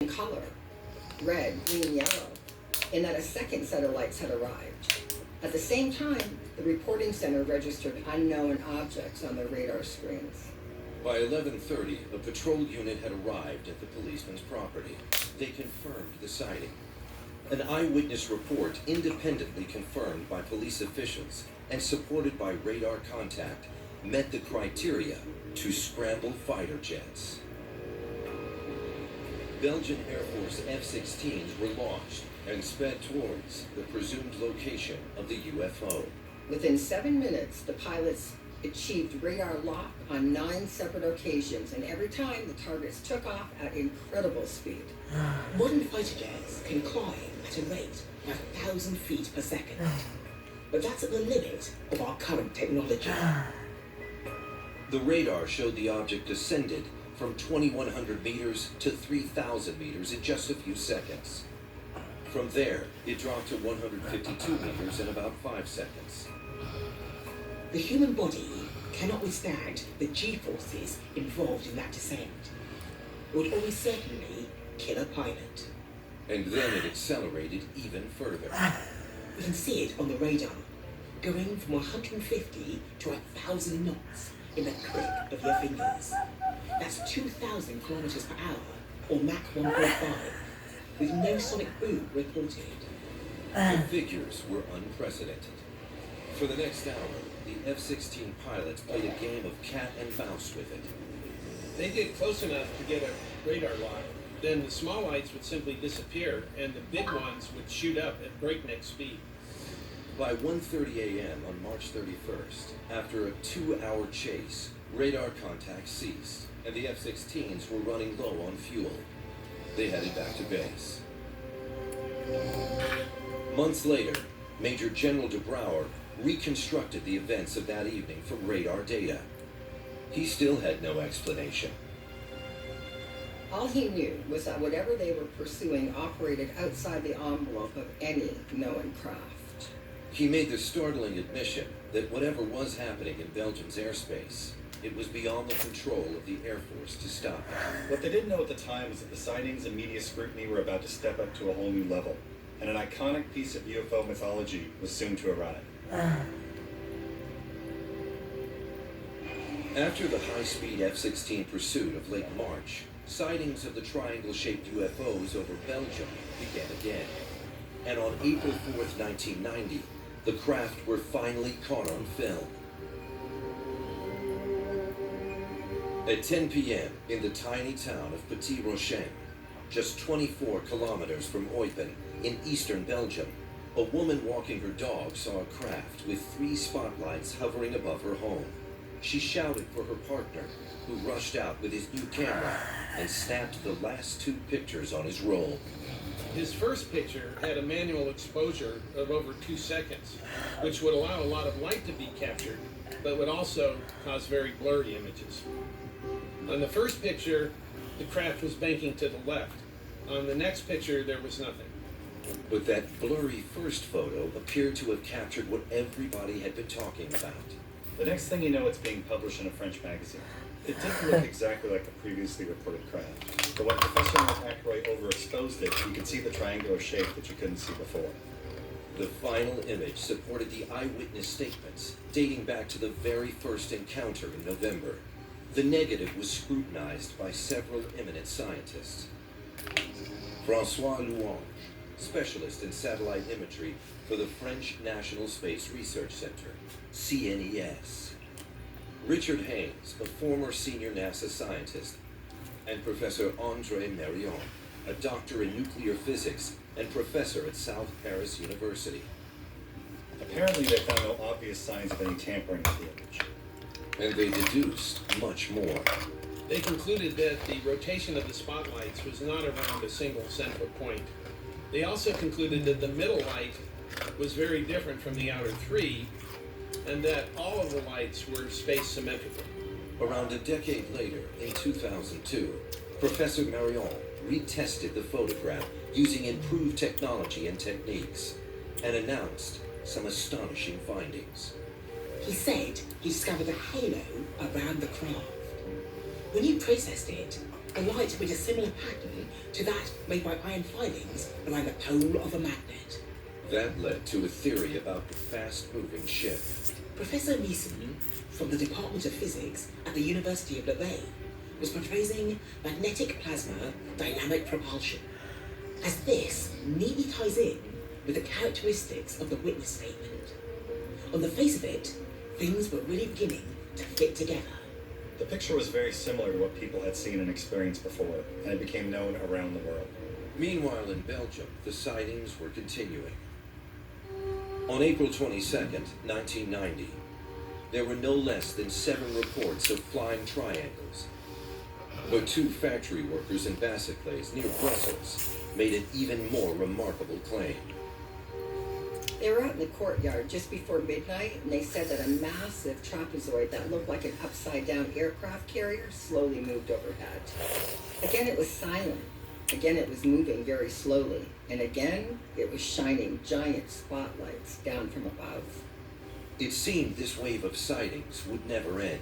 in color, red, green, yellow, and that a second set of lights had arrived. At the same time, the reporting center registered unknown objects on their radar screens. By 11:30, a patrol unit had arrived at the policeman's property. They confirmed the sighting. An eyewitness report independently confirmed by police officials and supported by radar contact met the criteria to scramble fighter jets. Belgian Air Force F-16s were launched and sped towards the presumed location of the UFO. Within 7 minutes, the pilots achieved radar lock on 9 separate occasions, and every time the targets took off at incredible speed. Modern fighter jets can climb at a rate of 1,000 feet per second, but that's at the limit of our current technology. The radar showed the object descended from 2,100 meters to 3,000 meters in just a few seconds. From there, it dropped to 152 meters in about 5 seconds. The human body cannot withstand the G-forces involved in that descent. It would almost certainly kill a pilot. And then it accelerated even further. You can see it on the radar, going from 150 to 1,000 knots in the click of your fingers. That's 2,000 kilometers per hour, or Mach 1.5, with no sonic boom reported. The figures were unprecedented. For the next hour, the F-16 pilots played a game of cat and mouse with it. They get close enough to get a radar lock, then the small lights would simply disappear and the big ones would shoot up at breakneck speed. By 1:30 a.m. on March 31st, after a 2-hour chase, radar contact ceased, and the F-16s were running low on fuel. They headed back to base. Months later, Major General de Brouwer reconstructed the events of that evening from radar data. He still had no explanation. All he knew was that whatever they were pursuing operated outside the envelope of any known craft. He made the startling admission that whatever was happening in Belgium's airspace, it was beyond the control of the Air Force to stop. What they didn't know at the time was that the sightings and media scrutiny were about to step up to a whole new level, and an iconic piece of UFO mythology was soon to arrive. After the high-speed F-16 pursuit of late March, sightings of the triangle-shaped UFOs over Belgium began again. And on April 4th, 1990, the craft were finally caught on film. At 10 p.m. in the tiny town of Petit Rochin, just 24 kilometers from Eupen in eastern Belgium, a woman walking her dog saw a craft with 3 spotlights hovering above her home. She shouted for her partner, who rushed out with his new camera and snapped the last 2 pictures on his roll. His first picture had a manual exposure of over 2 seconds, which would allow a lot of light to be captured, but would also cause very blurry images. On the first picture, the craft was banking to the left. On the next picture, there was nothing. But that blurry first photo appeared to have captured what everybody had been talking about. The next thing you know, it's being published in a French magazine. It didn't look exactly like the previously reported craft, but when Professor McAckroy overexposed it, you could see the triangular shape that you couldn't see before. The final image supported the eyewitness statements dating back to the very first encounter in November. The negative was scrutinized by several eminent scientists. François Louange, specialist in satellite imagery for the French National Space Research Center, CNES. Richard Haynes, a former senior NASA scientist, and Professor André Marion, a doctor in nuclear physics and professor at South Paris University. Apparently, they found no obvious signs of any tampering with the image. And they deduced much more. They concluded that the rotation of the spotlights was not around a single central point. They also concluded that the middle light was very different from the outer 3, and that all of the lights were space symmetrical. Around a decade later, in 2002, Professor Marion retested the photograph using improved technology and techniques, and announced some astonishing findings. He said he discovered a halo around the craft. When he processed it, A light with a similar pattern to that made by iron filings around the pole of a magnet. That led to a theory about the fast-moving ship. Professor Neeson, from the Department of Physics at the University of Louvain, was proposing magnetic plasma dynamic propulsion, as this neatly ties in with the characteristics of the witness statement. On the face of it, things were really beginning to fit together. The picture was very similar to what people had seen and experienced before, and it became known around the world. Meanwhile, in Belgium, the sightings were continuing. On April 22nd, 1990, there were no less than 7 reports of flying triangles. But 2 factory workers in Basicles, near Brussels, made an even more remarkable claim. They were out in the courtyard just before midnight, and they said that a massive trapezoid that looked like an upside-down aircraft carrier slowly moved overhead. Again, it was silent. Again, it was moving very slowly. And again, it was shining giant spotlights down from above. It seemed this wave of sightings would never end.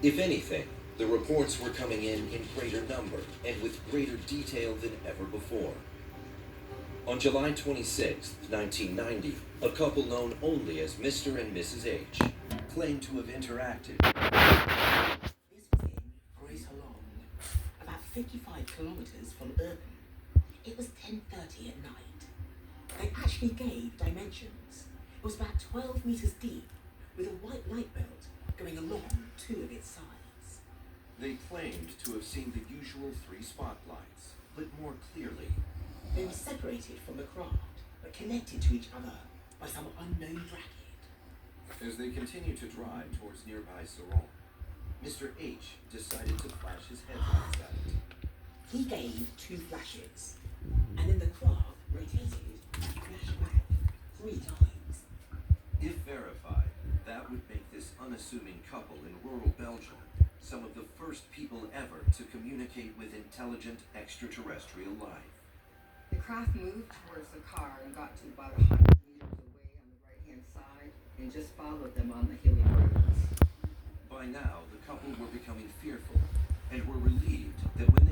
If anything, the reports were coming in greater number and with greater detail than ever before. On July 26, 1990, a couple known only as Mr. and Mrs. H claimed to have interacted. This was in Gris-Hollande, about 55 kilometers from Urban. It was 10:30 at night. They actually gave dimensions. It was about 12 meters deep, with a white light belt going along 2 of its sides. They claimed to have seen the usual 3 spotlights, but more clearly. They were separated from the craft, but connected to each other by some unknown bracket. As they continued to drive towards nearby Sauron, Mr. H decided to flash his headlights at it. He gave 2 flashes, and then the craft rotated and flashed back 3 times. If verified, that would make this unassuming couple in rural Belgium some of the first people ever to communicate with intelligent extraterrestrial life. The craft moved towards the car and got to about 100 meters away on the right-hand side and just followed them on the hilly roads. By now, the couple were becoming fearful and were relieved that when they